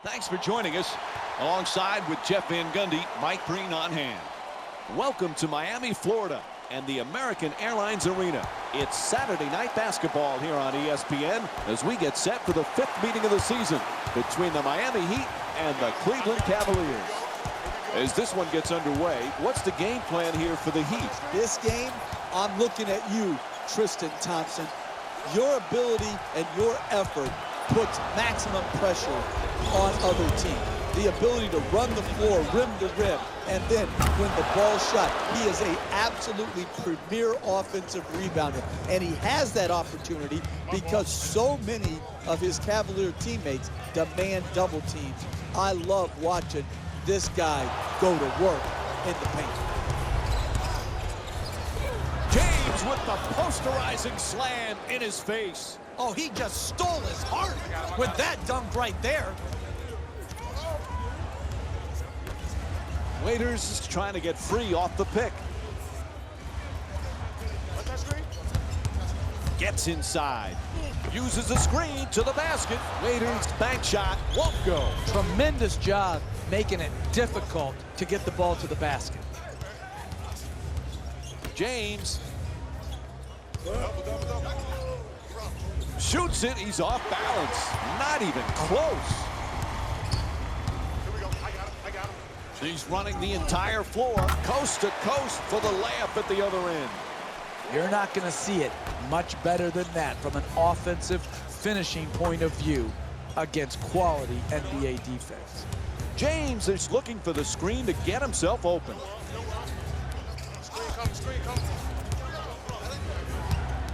Thanks for joining us. Alongside with Jeff Van Gundy, Mike Green on hand. Welcome to Miami, Florida, and the American Airlines Arena. It's Saturday night basketball here on ESPN as we get set for the 5th meeting of the season between the Miami Heat and the Cleveland Cavaliers. As this one gets underway, what's the game plan here for the Heat? This game, I'm looking at you, Tristan Thompson. Your ability and your effort puts maximum pressure on other teams. The ability to run the floor rim to rim, and then when the ball's shot, he is an absolutely premier offensive rebounder. And he has that opportunity because so many of his Cavalier teammates demand double teams. I love watching this guy go to work in the paint. James with the posterizing slam in his face. Oh, he just stole his heart with that dunk right there. Waiters is trying to get free off the pick. Gets inside. Uses a screen to the basket. Waiters' bank shot won't go. Tremendous job making it difficult to get the ball to the basket. James shoots it. He's off balance. Not even close. He's running the entire floor, coast to coast for the layup at the other end. You're not going to see it much better than that from an offensive finishing point of view against quality NBA defense. James is looking for the screen to get himself open.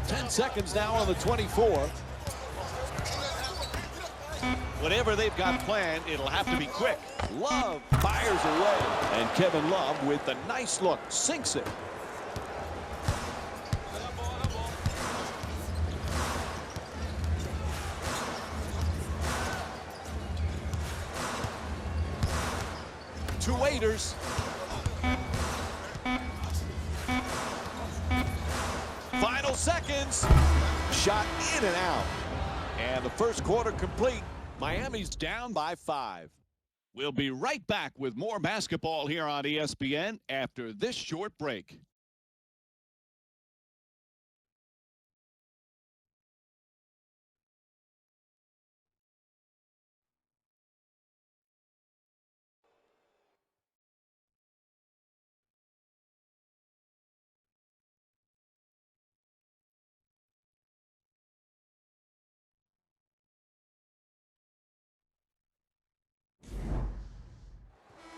10 seconds now on the 24. Whatever they've got planned, it'll have to be quick. Love fires away. And Kevin Love with the nice look sinks it. Two waiters. Final seconds. Shot in and out. And the first quarter complete. Miami's down by 5. We'll be right back with more basketball here on ESPN after this short break.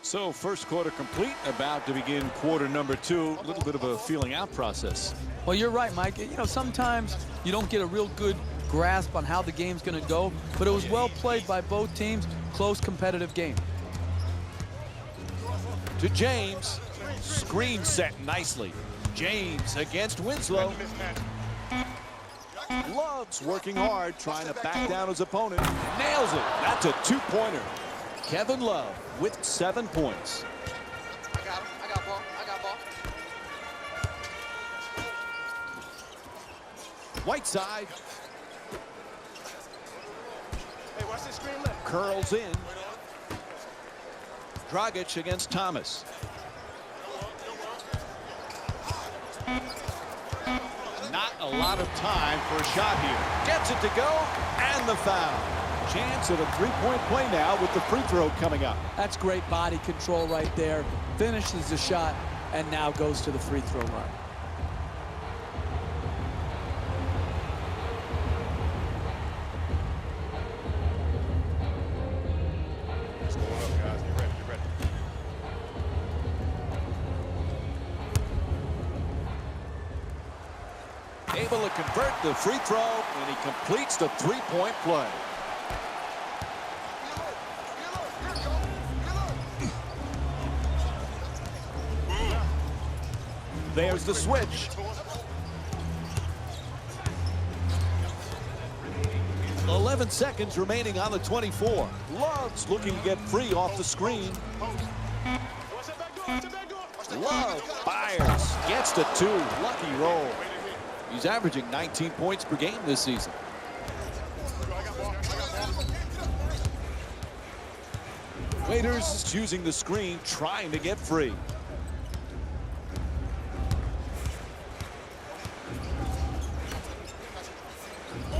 So first quarter complete, about to begin quarter number 2. A little bit of a feeling out process. Well, you're right, Mike. You know, sometimes you don't get a real good grasp on how the game's going to go, but it was well played by both teams. Close, competitive game. To James. Screen set nicely. James against Winslow. Love's working hard, trying to back down his opponent. Nails it. That's a 2-pointer. Kevin Love with 7 points. I got him. I got ball. I got ball. Whiteside. Hey, watch this screen left. Curls in. Dragic against Thomas. Not a lot of time for a shot here. Gets it to go, and the foul. Chance at a 3-point play now with the free throw coming up. That's great body control right there. Finishes the shot and now goes to the free throw line. It's going up, guys. Get ready. Get ready. Able to convert the free throw, and he completes the 3-point play. There's the switch. 11 seconds remaining on the 24. Love's looking to get free off the screen. Love fires, gets to 2. Lucky roll. He's averaging 19 points per game this season. Waiters is using the screen, trying to get free.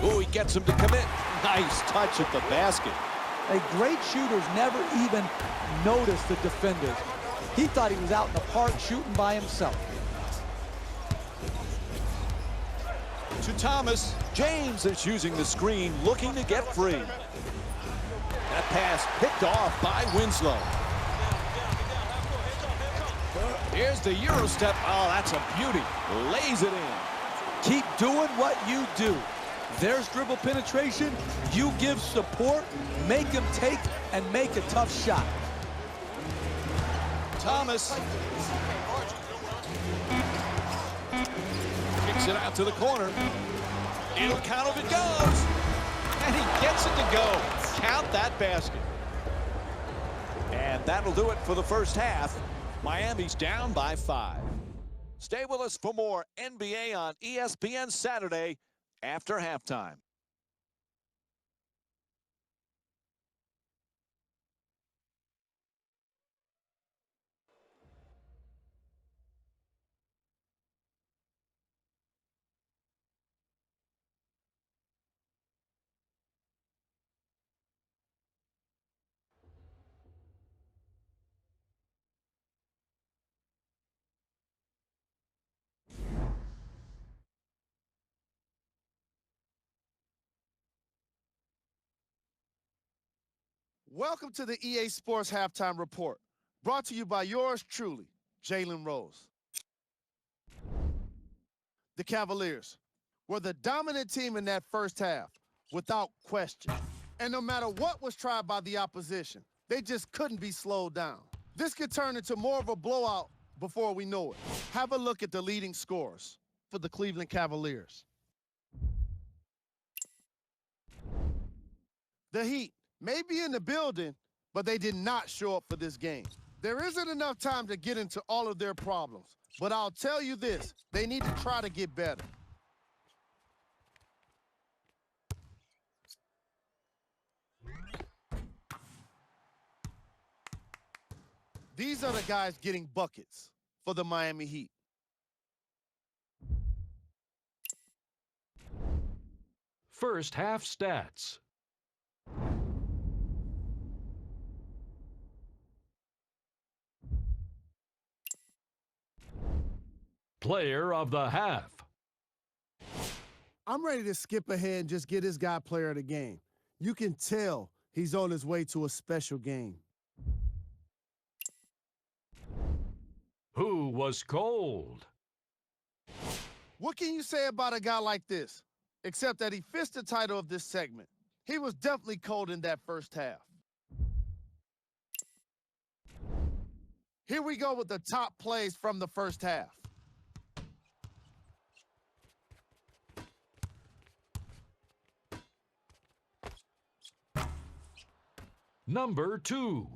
Oh, he gets him to commit. Nice touch at the basket. A great shooter's never even noticed the defenders. He thought he was out in the park shooting by himself. To Thomas. James is using the screen, looking to get free. That pass picked off by Winslow. Here's the Euro step. Oh, that's a beauty. Lays it in. Keep doing what you do. There's dribble penetration. You give support, make him take, and make a tough shot. Thomas kicks it out to the corner. It'll count if it goes. And he gets it to go. Count that basket. And that'll do it for the first half. Miami's down by 5. Stay with us for more NBA on ESPN Saturday after halftime. Welcome to the EA Sports Halftime Report, brought to you by yours truly, Jalen Rose. The Cavaliers were the dominant team in that first half, without question. And no matter what was tried by the opposition, they just couldn't be slowed down. This could turn into more of a blowout before we know it. Have a look at the leading scorers for the Cleveland Cavaliers. The Heat may be in the building, but they did not show up for this game. There isn't enough time to get into all of their problems, but I'll tell you this, they need to try to get better. These are the guys getting buckets for the Miami Heat. First half stats. Player of the half. I'm ready to skip ahead and just get this guy player of the game. You can tell he's on his way to a special game. Who was cold? What can you say about a guy like this? Except that he fits the title of this segment. He was definitely cold in that first half. Here we go with the top plays from the first half. Number 2.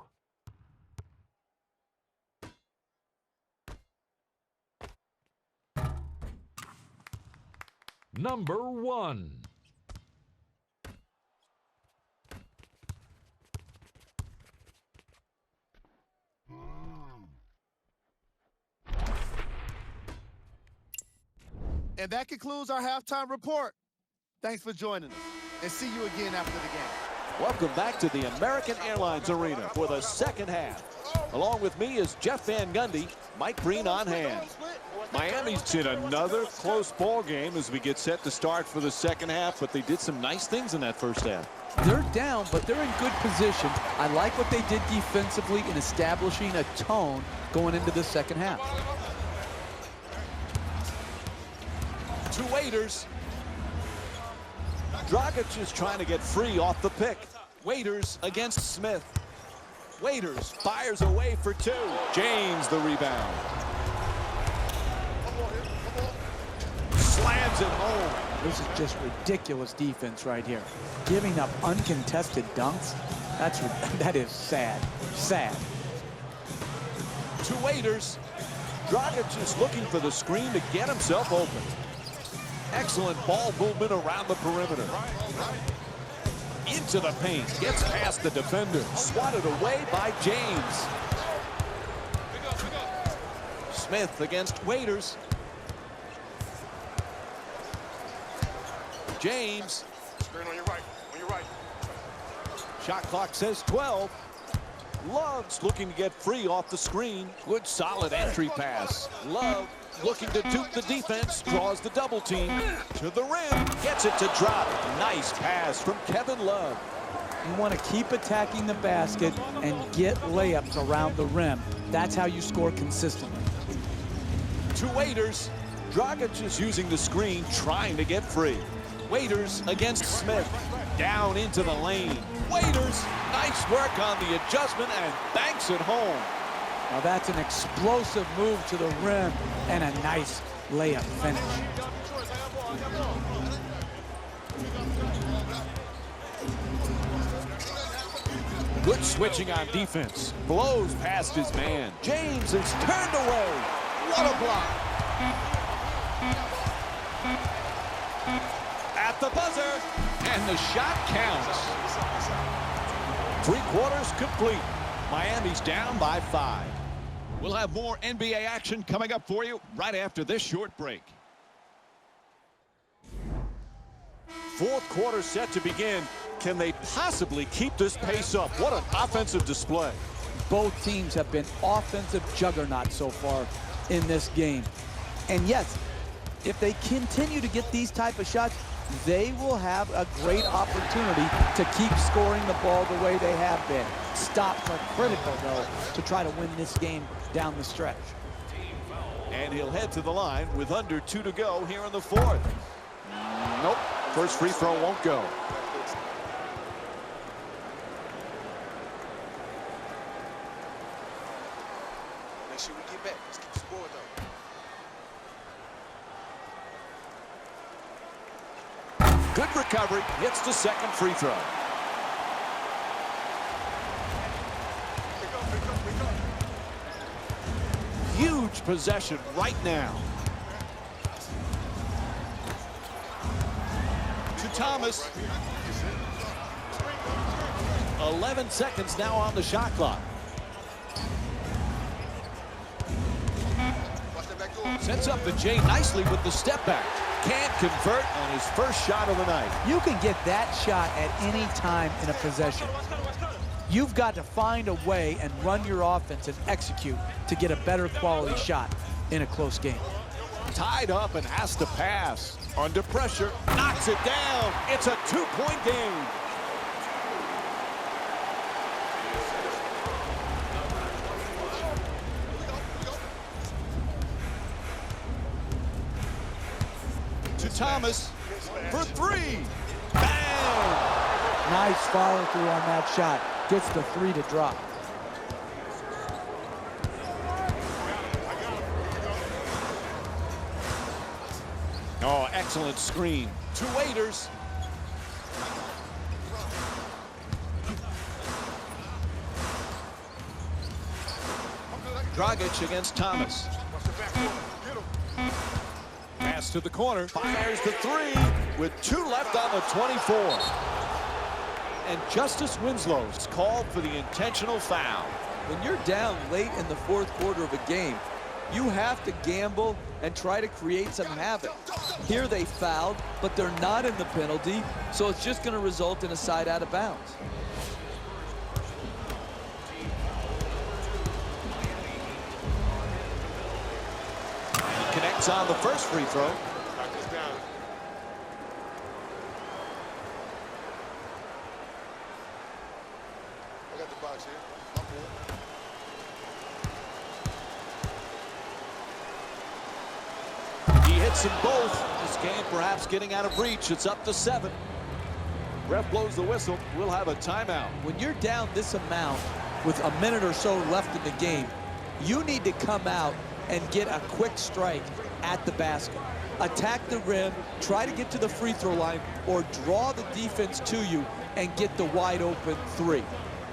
Number 1. And that concludes our halftime report. Thanks for joining us, and see you again after the game. Welcome back to the American Airlines Arena for the second half. Along with me is Jeff Van Gundy, Mike Breen on hand. Miami's in another close ball game as we get set to start for the second half, but they did some nice things in that first half. They're down, but they're in good position. I like what they did defensively in establishing a tone going into the second half. To Waiters. Dragic is trying to get free off the pick. Waiters against Smith. Waiters fires away for 2. James the rebound. Slams it home. This is just ridiculous defense right here. Giving up uncontested dunks, that is sad. Sad. To Waiters. Dragic is looking for the screen to get himself open. Excellent ball movement around the perimeter. into the paint. Gets past the defender. Swatted away by James. Smith against Waiters. James. Screen on your right. On your right. Shot clock says 12. Love's looking to get free off the screen. Good solid entry pass. Love looking to dupe the defense. Draws the double team. To the rim. Gets it to drop. Nice pass from Kevin Love. You want to keep attacking the basket and get layups around the rim. That's how you score consistently. To Waiters. Dragic is using the screen, trying to get free. Waiters against Smith. Down into the lane. Waiters, nice work on the adjustment and banks it home. Now that's an explosive move to the rim and a nice layup finish. Good switching on defense. Blows past his man. James is turned away. What a block. At the buzzer, and the shot counts. 3 quarters complete. Miami's down by 5. We'll have more NBA action coming up for you right after this short break. 4th quarter set to begin. Can they possibly keep this pace up? What an offensive display. Both teams have been offensive juggernauts so far in this game. And yes, if they continue to get these type of shots, they will have a great opportunity to keep scoring the ball the way they have been. Stops are critical, though, to try to win this game down the stretch. And he'll head to the line with under 2 to go here in the 4th. Nope. First free throw won't go. Make sure we get back. Let's keep the score, though. Good recovery. Hits the second free throw. Huge possession right now. To Thomas. 11 seconds now on the shot clock. Sets up the J nicely with the step back. Can't convert on his first shot of the night. You can get that shot at any time in a possession. You've got to find a way and run your offense and execute to get a better quality shot in a close game. Tied up and has to pass. Under pressure, knocks it down. It's a 2-point game. To Thomas for 3. Bang! Nice follow through on that shot. Gets the 3 to drop. Oh, excellent screen. To Waiters. Dragic against Thomas. Pass to the corner. Fires the 3 with 2 left on the 24. And Justice Winslow's called for the intentional foul. When you're down late in the 4th quarter of a game, you have to gamble and try to create some havoc. Here they fouled, but they're not in the penalty, so it's just going to result in a side out of bounds. He connects on the first free throw. Knock this down. I got the box here. I'm good. He hits them both. This game perhaps getting out of reach. It's up to 7. Ref blows the whistle. We'll have a timeout. When you're down this amount with a minute or so left in the game, you need to come out and get a quick strike at the basket. Attack the rim, try to get to the free throw line, or draw the defense to you and get the wide open 3.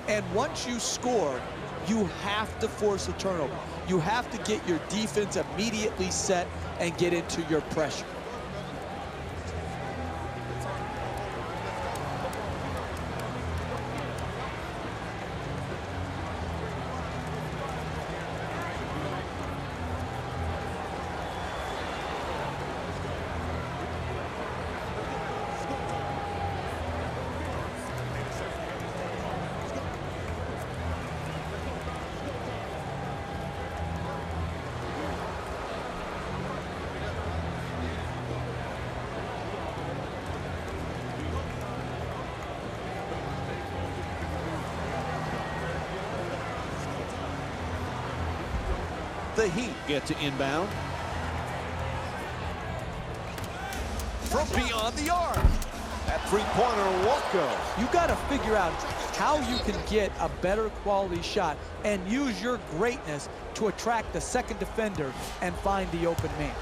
And once you score, you have to force a turnover. You have to get your defense immediately set and get into your pressure. The Heat get to inbound. From beyond the arc. That three-pointer won't go. You got to figure out how you can get a better quality shot and use your greatness to attract the second defender and find the open man.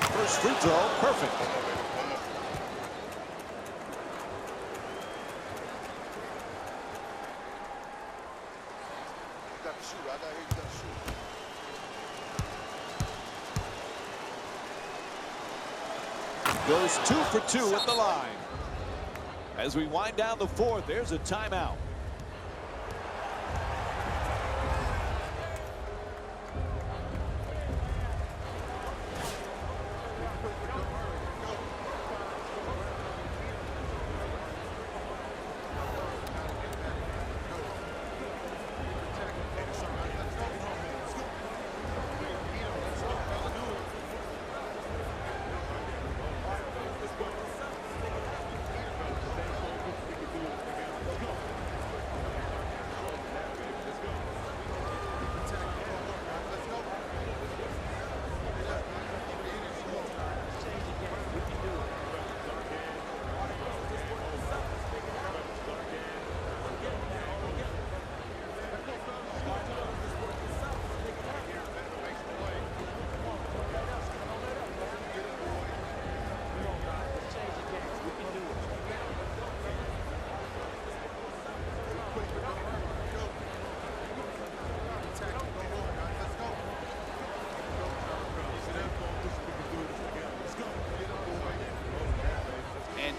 First free throw, perfect. You got the shooter. I got here. You got the shooter. Goes 2 for 2 at the line. As we wind down the fourth, there's a timeout.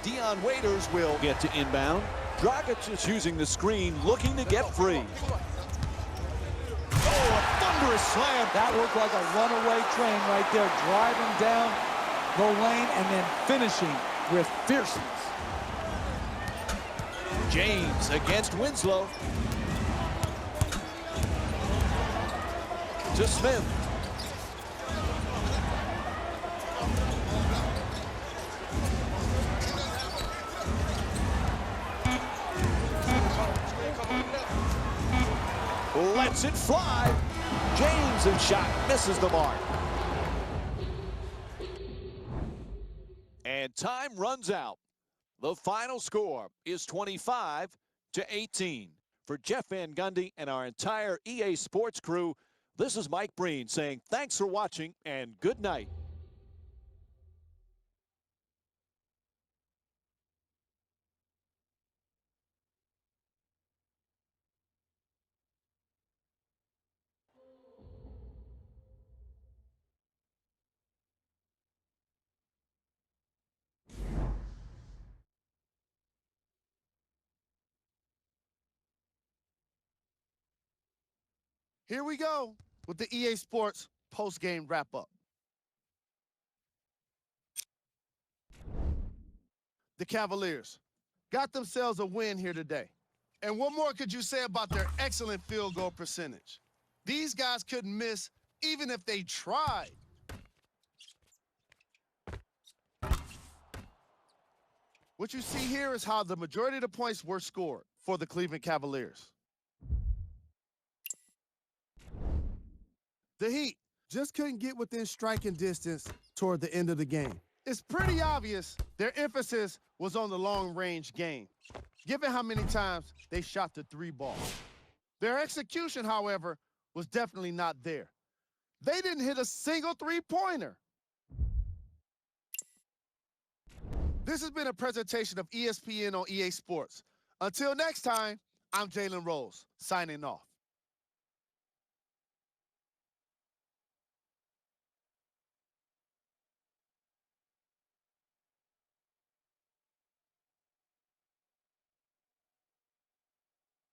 Dion Waiters will get to inbound. Dragic is using the screen, looking to get free. Oh, a thunderous slam. That looked like a runaway train right there, driving down the lane and then finishing with fierceness. James against Winslow. To Smith. Lets it fly. James, and shot misses the mark. And time runs out. The final score is 25-18. For Jeff Van Gundy and our entire EA Sports crew, this is Mike Breen saying thanks for watching and good night. Here we go with the EA Sports post-game wrap-up. The Cavaliers got themselves a win here today. And what more could you say about their excellent field goal percentage? These guys couldn't miss even if they tried. What you see here is how the majority of the points were scored for the Cleveland Cavaliers. The Heat just couldn't get within striking distance toward the end of the game. It's pretty obvious their emphasis was on the long-range game, given how many times they shot the three ball. Their execution, however, was definitely not there. They didn't hit a single three-pointer. This has been a presentation of ESPN on EA Sports. Until next time, I'm Jalen Rose, signing off.